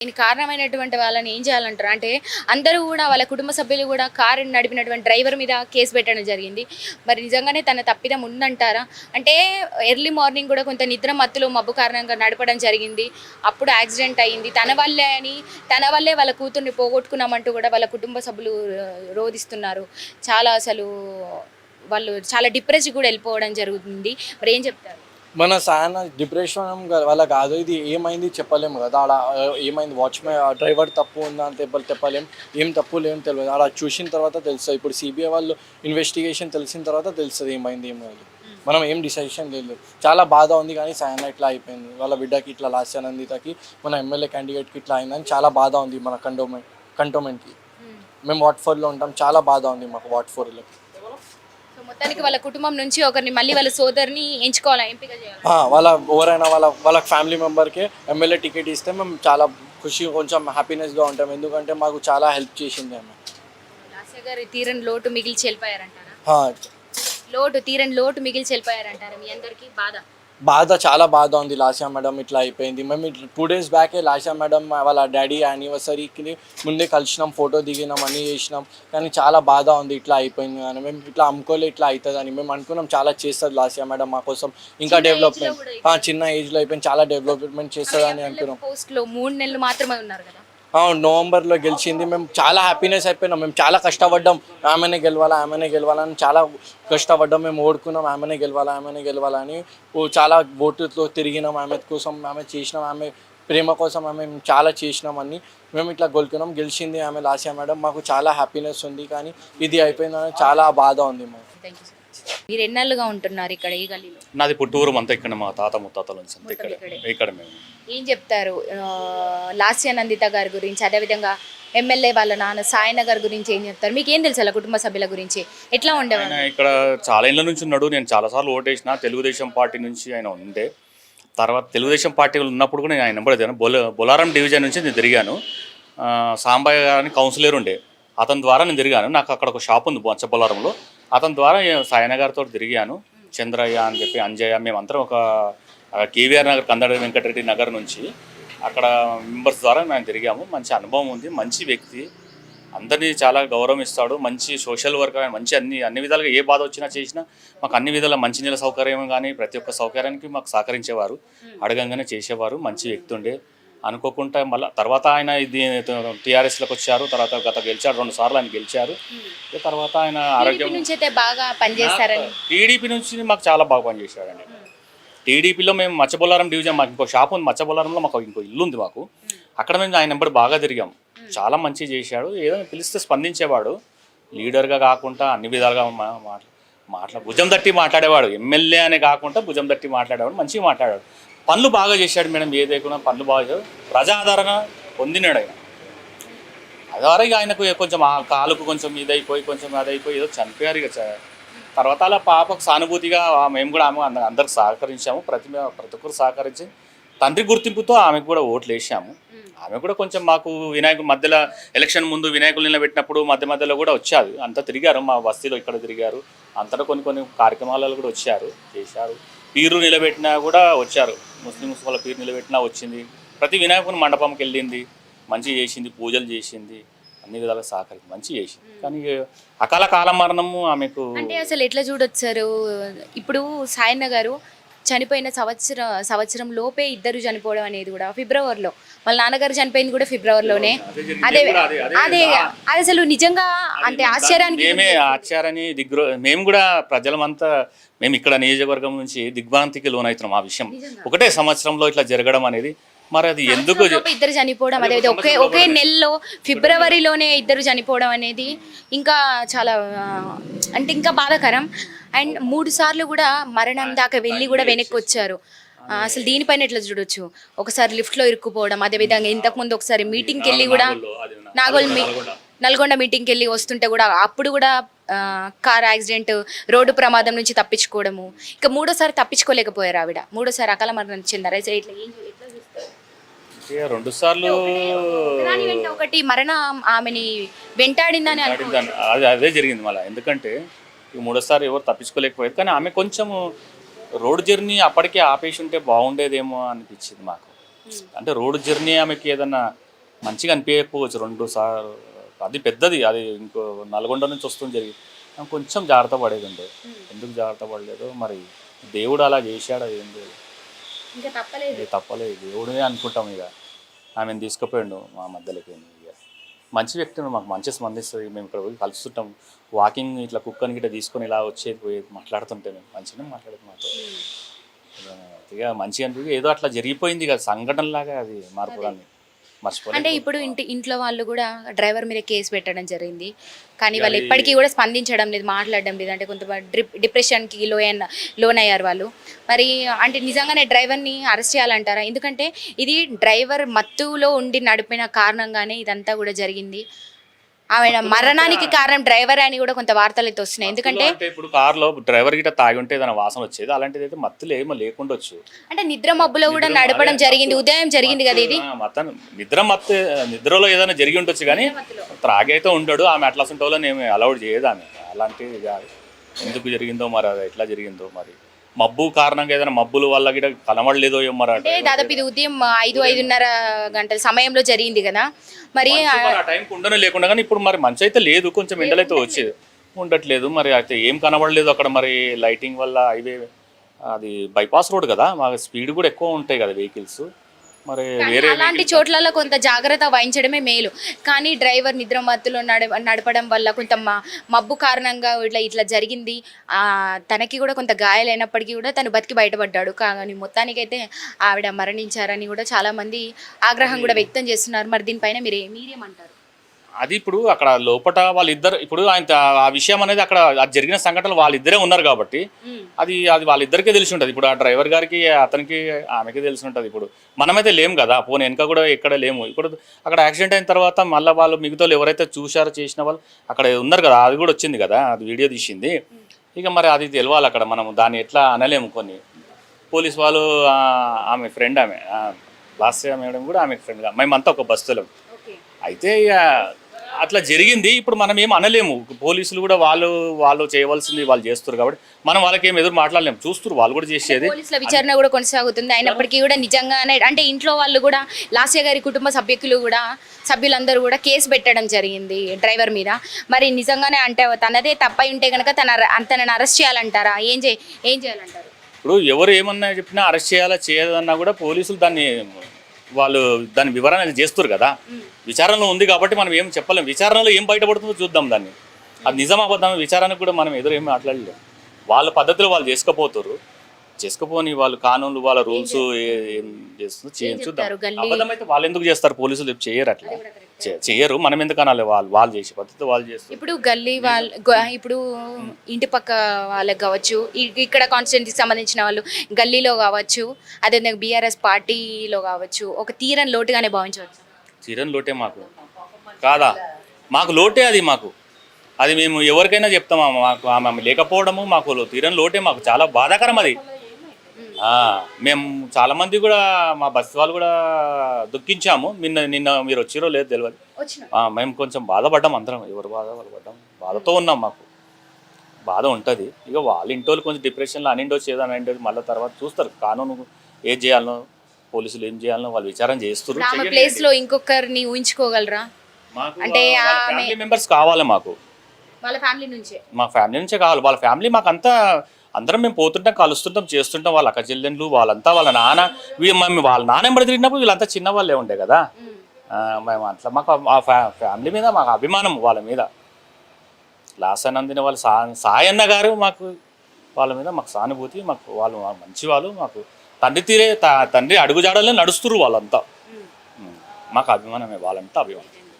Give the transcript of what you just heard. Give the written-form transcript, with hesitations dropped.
దీనికి కారణమైనటువంటి వాళ్ళని ఏం చేయాలంటారు? అంటే అందరూ కూడా వాళ్ళ కుటుంబ సభ్యులు కూడా కారు నడిపినటువంటి డ్రైవర్ మీద కేసు పెట్టడం జరిగింది. మరి నిజంగానే తన తప్పిదం ఉందంటారా? అంటే ఎర్లీ మార్నింగ్ కూడా కొంత నిద్ర మత్తులో మబ్బు కారణంగా నడపడం జరిగింది. అప్పుడు యాక్సిడెంట్ అయింది. తన వల్లే వాళ్ళ కూతుర్ని పోగొట్టుకున్నామంటూ కూడా వాళ్ళ కుటుంబ సభ్యులు రోధిస్తున్నారు. చాలా అసలు వాళ్ళు చాలా డిప్రెస్డ్ కూడా వెళ్ళిపోవడం జరుగుతుంది. మరి ఏం చెప్తారు? మన సాయన డిప్రెషన్ వల్ల కాదు, ఇది ఏమైంది చెప్పలేము కదా. ఆడ ఏమైంది, వాచ్మెన్ డ్రైవర్ తప్పు ఉందా అని చెప్పలేం, ఏం తప్పు లేని తెలియదు. ఆడ చూసిన తర్వాత తెలుస్తుంది. ఇప్పుడు సిబిఐ వాళ్ళు ఇన్వెస్టిగేషన్ తెలిసిన తర్వాత తెలుస్తుంది ఏమైంది ఏం కాదు. మనం ఏం డిసిషన్ లేదు. చాలా బాధ ఉంది, కానీ సాయన ఇట్లా అయిపోయింది, వాళ్ళ బిడ్డకి ఇట్లా లాస్య నందితకి మన ఎమ్మెల్యే క్యాండిడేట్కి ఇట్లా అయిందని చాలా బాధ ఉంది మన కంటోన్మెంట్కి. మేము వార్డ్ 4లో ఉంటాం, చాలా బాధ ఉంది మాకు వార్డ్ 4లో. మొత్తానికి వాళ్ళ కుటుంబం నుంచి ఒకరిని మళ్ళీ వాళ్ళ సోదరిని ఎంచుకోవాలా, ఎంపిక చేయాలి. వాళ్ళ ఎవరైనా వాళ్ళ ఫ్యామిలీ మెంబర్కి ఎమ్మెల్యే టికెట్ ఇస్తే మేము చాలా ఖుషి, కొంచెం హ్యాపీనెస్గా ఉంటాం. ఎందుకంటే మాకు చాలా హెల్ప్ చేసింది ఆమె. లాస్య గారు తీరని లోటు మిగిల్చి వెళ్ళిపోయారంటారా? తీరని లోటు మిగిల్చి వెళ్ళిపోయారంటారా? మీ అందరికీ బాధ చాలా బాధ ఉంది. లాస్య మేడం ఇట్లా అయిపోయింది. మేము 2 days బ్యాకే లాస్య మేడం వాళ్ళ డాడీ యానివర్సరీకి ముందే కలిసినాం, ఫోటో దిగినాం, అన్నీ చేసినాం. కానీ చాలా బాధ ఉంది ఇట్లా అయిపోయింది. కానీ మేము ఇట్లా అమ్ముకోలే ఇట్లా అవుతుందని. మేము అనుకున్నాం చాలా చేస్తుంది లాస్య మేడం మా కోసం, ఇంకా డెవలప్మెంట్. చిన్న ఏజ్లో అయిపోయింది, చాలా డెవలప్మెంట్ చేస్తుందని అనుకున్నాం. పోస్ట్లో 3 నెలలు మాత్రమే ఉన్నారు కదా. నవంబర్లో గెలిచింది. మేము చాలా హ్యాపీనెస్ అయిపోయినాం. మేము చాలా కష్టపడ్డాం, ఆమెనే గెలవాలని చాలా కష్టపడ్డాం. మేము ఓడుకున్నాం, ఆమెనే గెలవాలని చాలా ఓటుతో తిరిగినాం ఆమె కోసం. ఆమె చేసినాం, ఆమె ప్రేమ కోసం ఆమె చాలా చేసినామని మేము ఇట్లా గెలిచింది ఆమె లాస్య మేడం. మాకు చాలా హ్యాపీనెస్ ఉంది, కానీ ఇది అయిపోయిందని చాలా బాధ ఉంది మాకు. మీరు ఎన్నాళ్ళుగా ఉంటున్నారు ఇక్కడ ఈ గల్లీలో? నాది పుట్టూరు అంతా ఇక్కడ, మా తాత ముత్తాతల నుంచి అంతా ఇక్కడ మేము. ఏం చెప్తారు లాస్య నందిత గారి గురించి, అదేవిధంగా ఎమ్మెల్యే వాళ్ళ నాన్న సాయనగర్ గురించి ఏం చెప్తారు? మీకు ఏం తెలుసు అలా కుటుంబ సభ్యుల గురించి? ఎట్లా ఉండేవారు? ఇక్కడ చాలా ఏళ్ళ నుంచి ఉన్నాడు. నేను చాలాసార్లు ఓటేసిన. తెలుగుదేశం పార్టీ నుంచి ఆయన ఉండే, తర్వాత తెలుగుదేశం పార్టీ ఉన్నప్పుడు కూడా నేను ఆయన నెంబర్ బొలారం డివిజన్ నుంచి నేను తిరిగాను. సాంబయ్య గారిని కౌన్సిలర్ ఉండే, అతని ద్వారా నేను తిరిగాను. నాకు అక్కడ ఒక షాప్ ఉంది బొలారంలో, అతని ద్వారా సాయన గారితో తిరిగాను. చంద్రయ్య అని చెప్పి, అంజయ్య, మేమందరం ఒక కేవీఆర్ నగర్, కందడ వెంకటరెడ్డి నగర్ నుంచి అక్కడ మెంబర్స్ ద్వారా మేము తిరిగాము. మంచి అనుభవం ఉంది, మంచి వ్యక్తి, అందరినీ చాలా గౌరవం ఇస్తాడు, మంచి సోషల్ వర్కర్, మంచి అన్ని విధాలుగా ఏ బాధ వచ్చినా చేసినా మాకు అన్ని విధాల మంచినీళ్ళ సౌకర్యం కానీ ప్రతి ఒక్క సౌకర్యానికి మాకు సహకరించేవారు, అడగంగానే చేసేవారు. మంచి వ్యక్తి ఉండే. అనుకోకుండా మళ్ళీ తర్వాత ఆయన ఇది టీఆర్ఎస్లోకి వచ్చారు. తర్వాత గెలిచారు 2 సార్లు ఆయన గెలిచారు. తర్వాత ఆయన ఆరోగ్యం బాగా పనిచేస్తారని టీడీపీ నుంచి మాకు చాలా బాగా పనిచేశాడండి. టీడీపీలో మేము మచ్చబొలారం డివిజన్, మాకు ఇంకో షాప్ ఉంది మచ్చబొలారంలో, మాకు ఇంకో ఇల్లు ఉంది మాకు. అక్కడ మేము ఆయన నెంబర్ బాగా తిరిగాం. చాలా మంచి చేశాడు. ఏదైనా పిలిస్తే స్పందించేవాడు. లీడర్గా కాకుండా అన్ని విధాలుగా భుజం తట్టి మాట్లాడేవాడు. ఎమ్మెల్యే అనే కాకుండా భుజం తట్టి మాట్లాడేవాడు, మంచిగా మాట్లాడాడు. పనులు బాగా చేశాడు మేడం, ఏదైనా పనులు బాగా చేశాడు. ప్రజాదరణ పొందినాడు ఆయన. అదే ఆయనకు కొంచెం ఆ కాలుకు కొంచెం ఇదైపోయి కొంచెం అదైపోయి ఏదో చనిపోయారు. ఇక తర్వాత అలా పాపకు సానుభూతిగా మేము కూడా ఆమె అందరికి సహకరించాము. ప్రతి ఒక్కరు సహకరించి తండ్రి గుర్తింపుతో ఆమెకు కూడా ఓట్లు వేసాము. ఆమె కూడా కొంచెం మాకు వినాయకుడు మధ్యలో ఎలక్షన్ ముందు వినాయకులు నిలబెట్టినప్పుడు మధ్యలో కూడా వచ్చారు. అంతా తిరిగారు, మా బస్తీలో ఇక్కడ తిరిగారు. అంతటా కొన్ని కార్యక్రమాలలో కూడా వచ్చారు, చేశారు. పీరు నిలబెట్టినా కూడా వచ్చారు. ముస్లిమ్స్ వాళ్ళ పీరు నిలబెట్టినా వచ్చింది. ప్రతి వినాయకుని మండపంకి వెళ్ళింది, మంచి చేసింది, పూజలు చేసింది, అన్ని విధాలుగా సహకరించి మంచి చేసింది. కానీ అకాల కాల మరణము ఆమెకు. అంటే అసలు ఎట్లా చూడొచ్చు సార్? ఇప్పుడు సాయన్న గారు చనిపోయిన సంవత్సరం లోపే ఇద్దరు చనిపోవడం అనేది కూడా ఫిబ్రవరిలో, వాళ్ళ నాన్నగారు చనిపోయింది కూడా ఫిబ్రవరిలోనే. అదే అసలు నిజంగా అంటే ఆశ్చర్యాన్ని మేము కూడా ప్రజలమంతా మేము ఇక్కడ నియోజకవర్గం నుంచి దిగ్భ్రాంతికి లోనవుతున్నాం ఆ విషయం. ఒకటే సంవత్సరంలో ఇట్లా జరగడం అనేది, మరి అది ఎందుకు ఇద్దరు చనిపోవడం, అదే ఒకే నెలలో ఫిబ్రవరిలోనే ఇద్దరు చనిపోవడం అనేది ఇంకా చాలా అంటే ఇంకా బాధాకరం. అండ్ 3 సార్లు కూడా మరణం దాకా వెళ్ళి కూడా వెనక్కి వచ్చారు. అసలు దీనిపైన ఎట్లా చూడొచ్చు? ఒకసారి లిఫ్ట్లో ఇరుక్కుపోవడం, అదేవిధంగా ఇంతకుముందు ఒకసారి మీటింగ్కి వెళ్ళి కూడా నల్గొండ మీటింగ్కి వెళ్ళి వస్తుంటే కూడా అప్పుడు కూడా కార్ యాక్సిడెంట్, రోడ్డు ప్రమాదం నుంచి తప్పించుకోవడము. ఇంకా 3వసారి తప్పించుకోలేకపోయారు ఆవిడ. 3వసారి అకాల మరణం చెందారు. ఇట్లా 2 సార్లు ఒకటి మరణం ఆమెని వెంటాడిందని అదే జరిగింది మళ్ళీ. ఎందుకంటే 3వసారి ఎవరు తప్పించుకోలేకపోయారు. కానీ ఆమె కొంచెము రోడ్ జర్నీ అప్పటికే ఆపేసి ఉంటే బాగుండేదేమో అనిపించింది మాకు. అంటే రోడ్ జర్నీ ఆమెకి ఏదన్నా మంచిగా అనిపించకపోవచ్చు 2 సార్లు, అది పెద్దది, అది ఇంకో నల్గొండ నుంచి వస్తుంది జరిగి కొంచెం జాగ్రత్త పడేది ఉండే. ఎందుకు జాగ్రత్త పడలేదు మరి, దేవుడు అలా చేశాడు, అది ఏంటి ఇంకా తప్పలేదు. ఇది తప్పలేదు, దేవుడే అనుకుంటాం. ఇక ఆమెను తీసుకుపోయాడు మా మధ్యలోకి. ఇక మంచి వ్యక్తి, మాకు మంచి స్పందిస్తుంది. మేము ఇక్కడ పోయి కలుస్తుంటాం, వాకింగ్ ఇట్లా కుక్కని గిట్ట తీసుకొని ఇలా వచ్చేది పోయేది మాట్లాడుతుంటే మేము మంచిగా మాట్లాడేది మాతో. ఇక మంచిగా అనిపి ఏదో అట్లా జరిగిపోయింది ఇక సంఘటనలాగా, అది మార్పులని మర్చిపోలేదు. అంటే ఇప్పుడు ఇంట్లో వాళ్ళు కూడా డ్రైవర్ మీద కేసు పెట్టడం జరిగింది, కానీ వాళ్ళు ఎప్పటికీ కూడా స్పందించడం లేదు, మాట్లాడడం లేదు. అంటే కొంతమంది డిప్రెషన్కి లోనయ్యారు వాళ్ళు. మరి అంటే నిజంగానే డ్రైవర్ని అరెస్ట్ చేయాలంటారా? ఎందుకంటే ఇది డ్రైవర్ మత్తులో ఉండి నడిపిన కారణంగానే ఇదంతా కూడా జరిగింది. ఆమె మరణానికి కారణం డ్రైవర్ అని కూడా కొంత వార్తలు అయితే వస్తున్నాయి. ఎందుకంటే ఇప్పుడు కార్లో డ్రైవర్ గిట్ట తాగి ఉంటే ఏదైనా వాసన వచ్చేది, అలాంటిది అయితే మత్తులు ఏమో లేకుండొచ్చు. అంటే నిద్ర మబ్బులో కూడా నడపడం జరిగింది, ఉదయం జరిగింది కదా ఇది. మొత్తం నిద్రలో ఏదైనా జరిగి ఉండొచ్చు, కానీ త్రాగి అయితే ఉండడు. ఆమె అట్లా వాళ్ళని ఏమి అలౌడ్ చేయదు ఆమె. అలాంటివి ఎందుకు జరిగిందో మరి, అది ఎట్లా జరిగిందో మరి, మబ్బు కారణంగా ఏదైనా మబ్బుల వల్ల గిట్ట కనబడలేదో ఏమో మరి. అంటే దాదాపు ఇది ఉదయం 5-5:30 గంటల సమయంలో జరిగింది కదా. మరి ఆ టైంకి ఉండనే లేకుండా, కానీ ఇప్పుడు మరి మంచి అయితే లేదు, కొంచెం ఎండలైతే వచ్చేది ఉండట్లేదు. మరి అయితే ఏం కనబడలేదు అక్కడ. మరి లైటింగ్ వల్ల హైవే అది బైపాస్ రోడ్ కదా, మాకు స్పీడ్ కూడా ఎక్కువ ఉంటాయి కదా వెహికల్స్. మరి వేరే అలాంటి చోట్లలో కొంత జాగ్రత్త వహించడమే మేలు. కానీ డ్రైవర్ నిద్ర మత్తులో నడపడం వల్ల కొంత మబ్బు కారణంగా ఇట్లా జరిగింది. తనకి కూడా కొంత గాయాలైనప్పటికీ కూడా తను బతికి బయటపడ్డాడు. కానీ మొత్తానికైతే ఆవిడ మరణించారని కూడా చాలామంది ఆగ్రహం కూడా వ్యక్తం చేస్తున్నారు. మరి దీనిపైన మీరేమంటారు? అది ఇప్పుడు అక్కడ లోపల వాళ్ళిద్దరు, ఇప్పుడు ఆయన ఆ విషయం అనేది అక్కడ అది జరిగిన సంఘటనలు వాళ్ళిద్దరే ఉన్నారు కాబట్టి అది వాళ్ళిద్దరికే తెలిసి ఉంటుంది. ఇప్పుడు ఆ డ్రైవర్ గారికి, అతనికి, ఆమెకి తెలిసి ఉంటుంది. ఇప్పుడు మనమైతే లేము కదా, పోనీ వెనక కూడా ఎక్కడ లేము. ఇప్పుడు అక్కడ యాక్సిడెంట్ అయిన తర్వాత మళ్ళీ వాళ్ళు మిగతా ఎవరైతే చూశారో చేసిన వాళ్ళు అక్కడ ఉన్నారు కదా, అది కూడా వచ్చింది కదా, అది వీడియో తీసింది. ఇక మరి అది తెలియాలి అక్కడ, మనం దాన్ని ఎట్లా అనలేము. కొన్ని పోలీస్ వాళ్ళు, ఆమె ఫ్రెండ్, ఆమె లాస్య మేడం కూడా ఆమె ఫ్రెండ్గా, మేమంతా ఒక బస్సులో అయితే ఇక అట్లా జరిగింది. ఇప్పుడు మనం ఏం అనలేము. పోలీసులు కూడా వాళ్ళు చేయవలసింది వాళ్ళు చేస్తారు కాబట్టి మనం వాళ్ళకి ఏం ఎదురు మాట్లాడలేము. చూస్తారు వాళ్ళు కూడా చేసేది. పోలీసుల విచారణ కూడా కొనసాగుతుంది. అయినప్పటికీ కూడా నిజంగానే అంటే ఇంట్లో వాళ్ళు కూడా, లాస్య గారి కుటుంబ సభ్యులందరూ కూడా కేసు పెట్టడం జరిగింది డ్రైవర్ మీద. మరి నిజంగానే అంటే తనదే తప్పై ఉంటే కనుక తనని అరెస్ట్ చేయాలంటారా? ఏం చేయాలంటారు? ఇప్పుడు ఎవరు ఏమన్నా చెప్పినా అరెస్ట్ చేయాలా చేయదన్నా కూడా పోలీసులు దాని వివరణ చేస్తారు కదా. విచారణలో ఉంది కాబట్టి మనం ఏం చెప్పలేం. విచారణలో ఏం బయటపడుతుందో చూద్దాం. దాన్ని అది నిజం అబద్ధం విచారణకు కూడా మనం ఎదురు ఏమి మాట్లాడలేము. వాళ్ళ పద్ధతిలో వాళ్ళు చేసుకపోని వాళ్ళ కానూన్లు, వాళ్ళ రూల్స్ ఏం చేస్తుందో చూద్దాం. అబద్ధం అయితే వాళ్ళు ఎందుకు చేస్తారు? పోలీసులు చేయరు, అట్లా చేయరు. మనం ఎందుకు అనాలి? వాళ్ళు చేసే పద్ధతి వాళ్ళు చేస్తారు. ఇప్పుడు గల్లీ ఇప్పుడు ఇంటి పక్క వాళ్ళకి కావచ్చు, ఇక్కడ కాన్స్టిట్యూన్సీకి సంబంధించిన వాళ్ళు గల్లీలో కావచ్చు, అదే బీఆర్ఎస్ పార్టీలో కావచ్చు, ఒక తీరని లోటుగానే భావించవచ్చు. తీరని లోటే మాకు కాదా, మాకు లోటే అది మేము ఎవరికైనా చెప్తామా. మాకు ఆమె లేకపోవడము మాకు తీరని లోటే, మాకు చాలా బాధాకరం అది. మేము చాలామంది కూడా మా బస్సు వాళ్ళు కూడా దుఃఖించాము. నిన్న మీరు వచ్చిరో లేదు తెలియదు. మేము కొంచెం బాధపడ్డాం, అందరం ఎవరు బాధపడ్డాం, బాధతో ఉన్నాం. మాకు బాధ ఉంటుంది. ఇక వాళ్ళ ఇంటోళ్ళు కొంచెం డిప్రెషన్లో అనిండొచ్చు, ఏదైనా అనిండొచ్చు. మళ్ళీ తర్వాత చూస్తారు కానూను ఏం చేయాలనో, పోలీసులు ఏం చేయాలనో వాళ్ళు విచారం చేస్తారు. ప్లేస్ లో ఇంకొకరిని ఊహించుకోగలరా? అంటే ఫ్యామిలీ మెంబర్స్ కావాలి మాకు, వాళ్ళ ఫ్యామిలీ నుంచే, మా ఫ్యామిలీ నుంచే కావాలి. వాళ్ళ ఫ్యామిలీ మాకు అంతా అందరం మేము పోతుంటాం, కలుస్తుంటాం, చేస్తుంటాం. వాళ్ళ అక్క చెల్లెళ్ళు వాళ్ళంతా, వాళ్ళ నాన్న, వాళ్ళ నాన్న ఎంబడి తిరిగినప్పుడు వీళ్ళంతా చిన్న వాళ్ళే ఉండే కదా. మేము అట్లా మాకు ఆ ఫ్యామిలీ మీద మాకు అభిమానం, వాళ్ళ మీద. లాసనందిన వాళ్ళ సాయన్న గారు మాకు, వాళ్ళ మీద మాకు సానుభూతి. మాకు వాళ్ళు మంచి వాళ్ళు. మాకు తండ్రి అడుగుజాడలే నడుస్తున్నారు వాళ్ళంతా. మాకు అభిమానమే, వాళ్ళంతా అభిమానం.